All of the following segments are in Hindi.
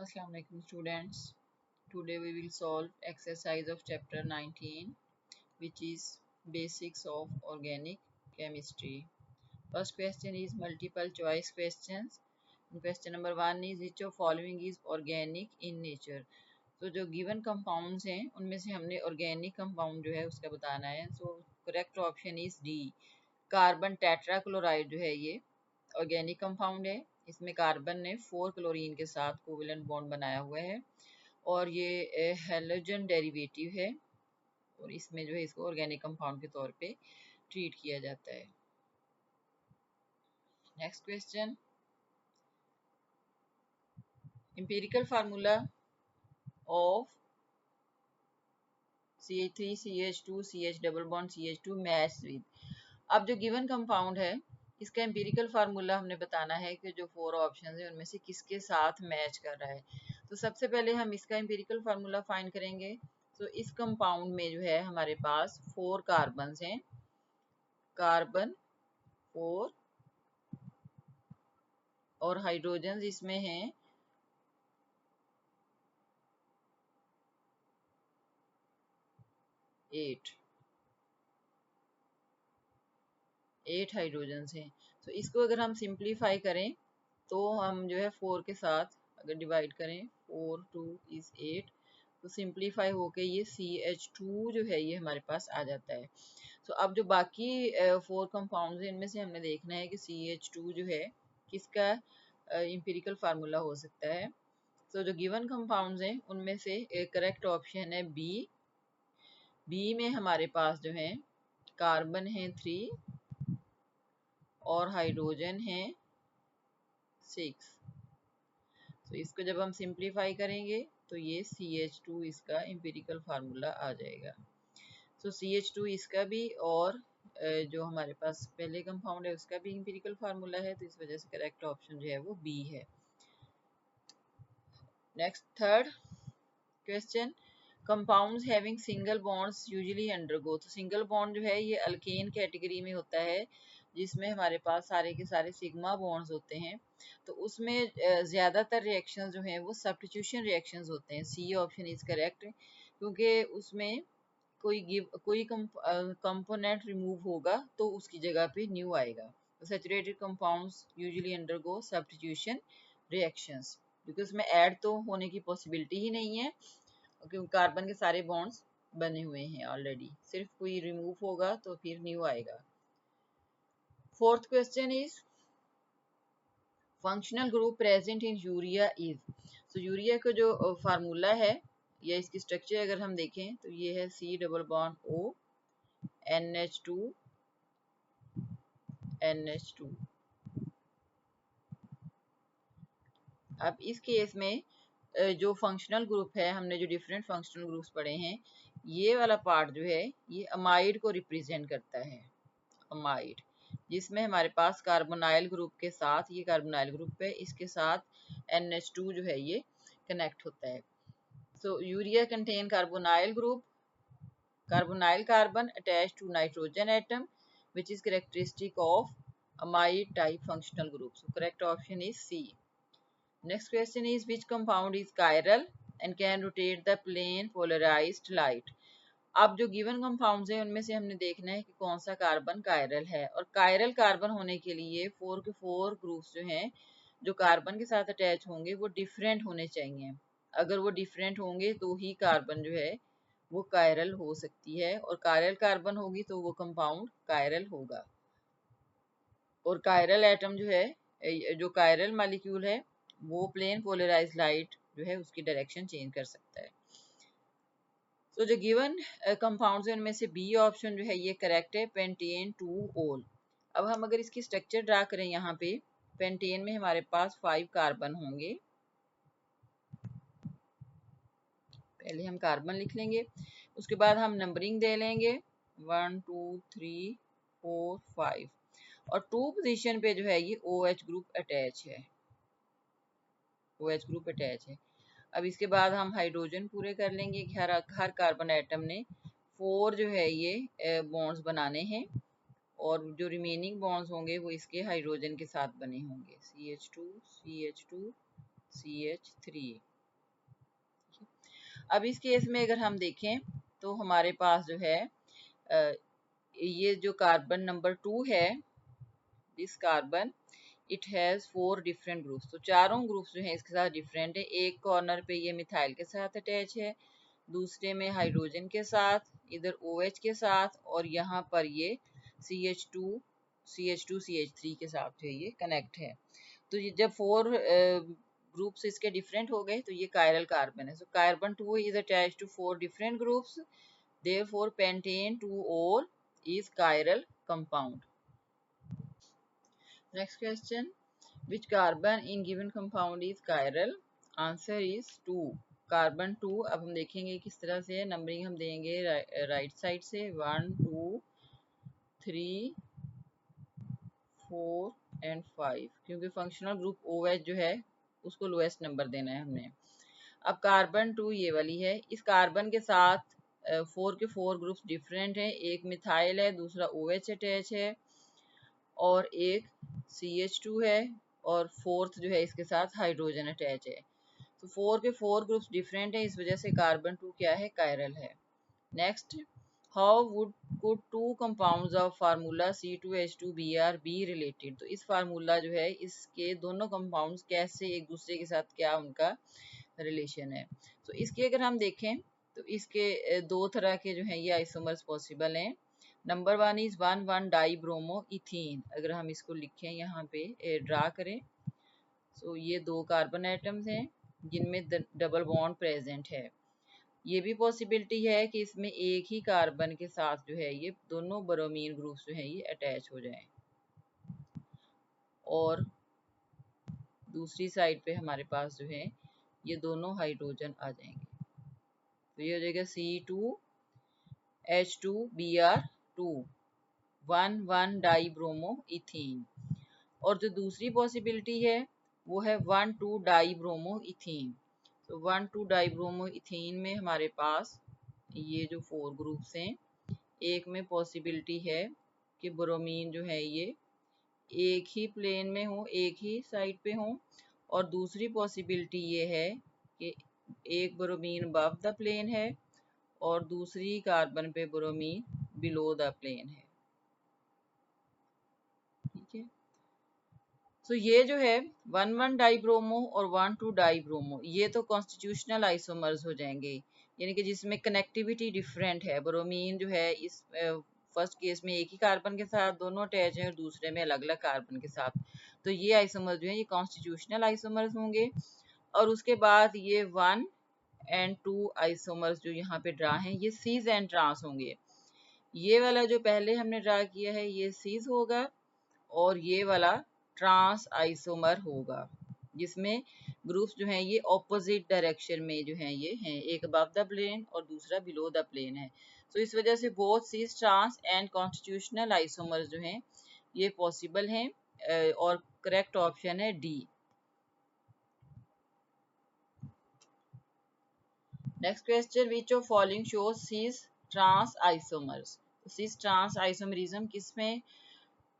Assalamu alaikum students. Today we will solve exercise of chapter 19 which is basics of organic chemistry. First question is multiple choice questions. Question number 1 is which of following is organic in nature. तो जो गिवन कंपाउंड्स हैं उनमें से हमने ऑर्गेनिक कंपाउंड जो है उसका बताना है. So correct option is D. Carbon tetrachloride जो है ये ऑर्गेनिक कंपाउंड है. इसमें कार्बन ने 4 क्लोरीन के साथ कोवेलेंट बॉन्ड बनाया हुआ है और ये हैलोजन डेरिवेटिव है और इसमें जो है इसको ऑर्गेनिक कंपाउंड के तौर पे ट्रीट किया जाता है. Next question. Empirical formula of CH3 CH2 CH double bond CH2 match with. अब जो गिवन कंपाउंड है इसका एम्पिरिकल फार्मूला हमने बताना है कि जो 4 ऑप्शन है उनमें से किसके साथ मैच कर रहा है. तो सबसे पहले हम इसका एम्पिरिकल फार्मूला फाइंड करेंगे. तो इस कंपाउंड में जो है हमारे पास 4 कार्बन हैं. कार्बन 4 और हाइड्रोजन इसमें हैं 8 हाइड्रोजन हैं. तो इसको अगर हम सिंप्लीफाई करें तो हम जो है 4 के साथ अगर डिवाइड करें 4 2 इज 8 तो सिंप्लीफाई होके ये CH2 जो है ये हमारे पास आ जाता है. तो अब जो बाकी 4 कंपाउंड्स हैं इनमें से हमने देखना है कि CH2 जो है किसका एम्पिरिकल फार्मूला हो सकता है. तो जो गिवन कंपाउंड्स हैं उनमें से एक करेक्ट ऑप्शन है बी. बी में हमारे पास जो है कार्बन है 3 और हाइड्रोजन है 6. तो इसको जब हम सिंप्लीफाई करेंगे तो ये CH2 इसका एम्पिरिकल फार्मूला आ जाएगा. तो CH2 इसका भी और जो हमारे पास पहले कंपाउंड है उसका भी एम्पिरिकल फार्मूला है. तो इस वजह से करेक्ट ऑप्शन जो है वो बी है. Next third question. Compounds having single bonds usually undergo. तो सिंगल बॉन्ड जो है ये अल्केन कैटेगरी में होता है जिसमें हमारे पास सारे के सारे सिग्मा बॉन्ड्स होते हैं. तो उसमें ज़्यादातर रिएक्शंस जो हैं वो सब्स्टिट्यूशन रिएक्शंस होते हैं. सी ऑप्शन इज करेक्ट क्योंकि उसमें कोई कंपोनेंट रिमूव होगा तो उसकी जगह पे न्यू आएगा. तो saturated compounds usually undergo substitution reactions क्योंकि उसमें ऐड तो होने की पॉसिबिलिटी ही नहीं है क्योंकि कार्बन के सारे बॉन्ड्स बने हुए हैं ऑलरेडी. सिर्फ कोई रिमूव होगा तो फिर न्यू आएगा. Fourth question is functional group present in urea is. तो यूरिया का जो फार्मूला है या इसकी स्ट्रक्चर अगर हम देखें तो ये है C double bond O NH2 NH2. अब इस केस में जो फंक्शनल ग्रुप है हमने जो डिफरेंट फंक्शनल ग्रुप्स पढ़े हैं ये वाला पार्ट जो है ये अमाइड को रिप्रेजेंट करता है. अमाइड जिसमें हमारे पास कार्बोनाइल ग्रुप के साथ ये कार्बोनाइल ग्रुप है इसके साथ NH2 जो है ये कनेक्ट होता है. So urea contain carbonyl group carbonyl carbon attached to nitrogen atom which is characteristic of amide type functional group. So correct option is C. Next question is which compound is chiral and can rotate the plane polarized light. अब जो गिवन कंपाउंड्स हैं उनमें से हमने देखना है कि कौन सा कार्बन कायरल है और कायरल कार्बन होने के लिए 4 के 4 ग्रुप्स जो हैं जो कार्बन के साथ अटैच होंगे वो डिफरेंट होने चाहिए. अगर वो डिफरेंट होंगे तो ही कार्बन जो है वो कायरल हो सकती है और कायरल कार्बन होगी तो वो कंपाउंड कायरल होगा. और कायरल एटम जो है जो कायरल मॉलिक्यूल है वो प्लेन पोलराइज्ड लाइट जो है उसकी डायरेक्शन चेंज कर सकता है. तो जो गिवन कंपाउंड्स हैं उनमें से बी ऑप्शन जो है ये करेक्ट है. पेंटेन 2 ओल. अब हम अगर इसकी स्ट्रक्चर ड्रा करें यहाँ पे पेंटेन में हमारे पास 5 कार्बन होंगे. पहले हम कार्बन लिख लेंगे उसके बाद हम नंबरिंग दे लेंगे 1 2 3 4 5 और 2 पोजीशन पे जो है ये OH ग्रुप अटैच है. OH ग्रुप अटैच है. अब इसके बाद हम हाइड्रोजन पूरे कर लेंगे कि हर कार्बन एटम ने 4 जो है ये बॉन्ड्स बनाने हैं और जो रिमेनिंग बॉन्ड्स होंगे वो इसके हाइड्रोजन के साथ बने होंगे CH2 CH2 CH3. अब इस केस में अगर हम देखें तो हमारे पास जो है ये जो कार्बन नंबर 2 है, this carbon it has 4 different groups. तो चारों ग्रुप्स जो है इसके साथ डिफरेंट है। एक कॉर्नर पे ये मिथाइल के साथ अटैच है, दूसरे में हाइड्रोजन के साथ, इधर OH के साथ, और यहाँ पर ये CH2 CH3 के साथ जो ये कनेक्ट है। तो ये जब 4 ग्रुप्स इसके डिफरेंट हो गए तो ये कायरल कार्बन है। So carbon 2 is attached to 4 different groups, therefore pentane 2-ol is chiral compound. Next question, which carbon in given compound is chiral? Answer is 2, carbon 2। अब हम देखेंगे किस तरह से नंबरिंग हम देंगे राइट साइड से 1 2 3 4 एंड 5, क्योंकि फंक्शनल ग्रुप OH जो है उसको लोएस्ट नंबर देना है हमने। अब कार्बन 2 ये वाली है, इस कार्बन के साथ 4 के 4 ग्रुप्स डिफरेंट है। एक मिथाइल है, दूसरा OH अटैच है, और एक CH2 है, और फोर्थ जो है इसके साथ हाइड्रोजन अटैच है। तो 4 के 4 ग्रुप्स डिफरेंट है, इस वजह से कार्बन 2 क्या है, कायरल है। Next, how would could two compounds of formula C2H2Br be related? तो इस फार्मूला जो है इसके दोनों कंपाउंड्स कैसे एक दूसरे के साथ क्या उनका रिलेशन है। तो इसके अगर हम देखें तो इसके दो तरह के जो है ये आइसोमर्स पॉसिबल हैं। Number 1 is 1,1 die bromo ethene. अगर हम इसको लिखें यहाँ पे ड्रा करें, तो ये 2 कार्बन एटम्स हैं जिनमें डबल बॉन्ड प्रेजेंट है। ये भी पॉसिबिलिटी है कि इसमें एक ही कार्बन के साथ जो है ये दोनों ब्रोमीन ग्रुप्स जो है ये अटैच हो जाएं, और दूसरी साइड पे हमारे पास जो है ये दोनों हाइड्रोजन आ जाएंगे। तो ये हो जाएगा C2H2Br2 1,1 डाई ब्रोमो इथीन। और जो दूसरी पॉसिबिलिटी है वो है 1,2 डाई ब्रोमो इथीन। तो 1,2 डाई ब्रोमो इथीन में हमारे पास ये जो 4 ग्रुप्स हैं, एक में पॉसिबिलिटी है कि ब्रोमीन जो है ये एक ही प्लेन में हो, एक ही साइड पे हो, और दूसरी पॉसिबिलिटी ये है कि एक ब्रोमीन अबव द प्लेन है और दूसरी कार्बन पे ब्रोमीन बिलो द प्लेन है। ठीक है, तो ये जो है 1,1 डाइब्रोमो और 1,2 डाइब्रोमो ये तो कॉन्स्टिट्यूशनल आइसोमर्स हो जाएंगे, यानी कि जिसमें कनेक्टिविटी डिफरेंट है। ब्रोमीन जो है इस फर्स्ट केस में एक ही कार्बन के साथ दोनों अटैच है और दूसरे में अलग अलग कार्बन के साथ। तो ये आइसोमर्स जो है ये कॉन्स्टिट्यूशनल आइसोमर्स होंगे। और उसके बाद ये 1 एंड 2 आइसोमर्स जो यहाँ पे ड्रा हैं ये सीज एंड ट्रांस होंगे। ये वाला जो पहले हमने ड्रा किया है ये सीज होगा, और ये वाला ट्रांस आइसोमर होगा, जिसमें ग्रुप्स जो हैं ये ऑपोजिट डायरेक्शन में जो हैं ये हैं, एक अबव द प्लेन और दूसरा बिलो द प्लेन है। तो इस वजह से both cis trans and constitutional isomers जो हैं ये पॉसिबल हैं, और करेक्ट ऑप्शन है D. Next question, which of following shows cis trans isomers? Cis trans isomerism किसमें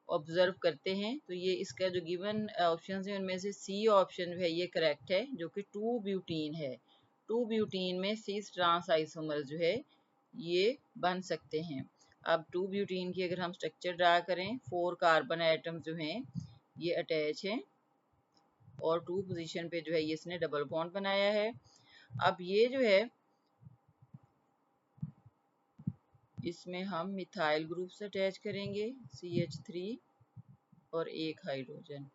ऑब्जर्व करते हैं? तो ये इसका जो गिवन ऑप्शन है उनमें से सी ऑप्शन जो है ये करेक्ट है, जो कि 2 ब्यूटीन है। 2 ब्यूटीन में सीस ट्रांस आइसोमर जो है ये बन सकते हैं। अब 2 ब्यूटीन की अगर हम स्ट्रक्चर ड्रा करें, 4 कार्बन एटम जो हैं ये अटैच हैं, और 2 पोजीशन पे जो है ये इसने डबल बॉन्ड बनाया है। अब ये जो है इसमें हम मिथाइल ग्रुप से अटैच करेंगे, CH3 और एक हाइड्रोजन।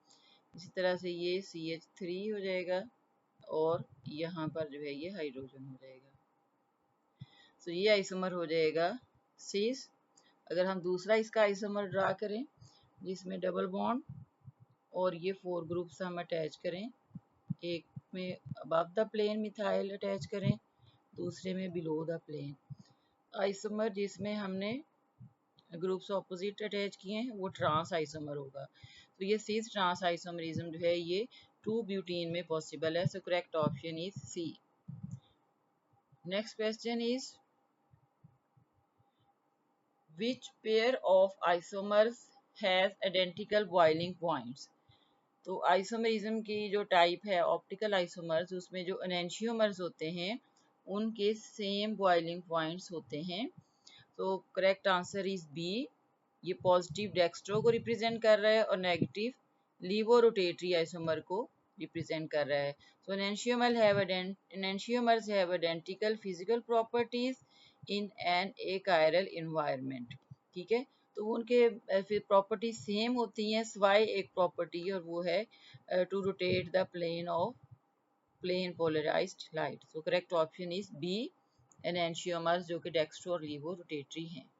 इसी तरह से ये CH3 हो जाएगा और यहाँ पर जो है ये हाइड्रोजन हो जाएगा। तो ये आइसोमर हो जाएगा सीस। अगर हम दूसरा इसका आइसोमर ड्रा करें जिसमें डबल बॉन्ड और ये 4 ग्रुप्स हम अटैच करें, एक में above the plane methyl attach करें, दूसरे में बिलो द प्लेन। आइसोमर जिसमें हमने ग्रुप्स ऑपोजिट अटैच किए हैं वो ट्रांस आइसोमर होगा। तो ये सीस ट्रांस आइसोमरिज्म जो है ये 2 ब्यूटीन में पॉसिबल है। So correct option is C. Next question is which pair of isomers has identical boiling points? तो आइसोमरिज्म की जो टाइप है ऑप्टिकल आइसोमर्स, उसमें जो एनेंशियोमर्स होते हैं उनके सेम बॉइलिंग पॉइंट्स होते हैं। तो करेक्ट आंसर इज बी। ये पॉजिटिव डेक्स्ट्रो को रिप्रेजेंट कर रहा है और नेगेटिव लीवो रोटेटरी आइसोमर को रिप्रेजेंट कर रहा है। So enantiomers have identical physical properties in an achiral environment. ठीक है, तो उनके फिर प्रॉपर्टी सेम होती हैं, सिवाय एक प्रॉपर्टी, और वो है to rotate the plane polarised light. So correct option is B, enantiomers जो कि डेक्स्ट्रो और लीवो रोटेटरी हैं।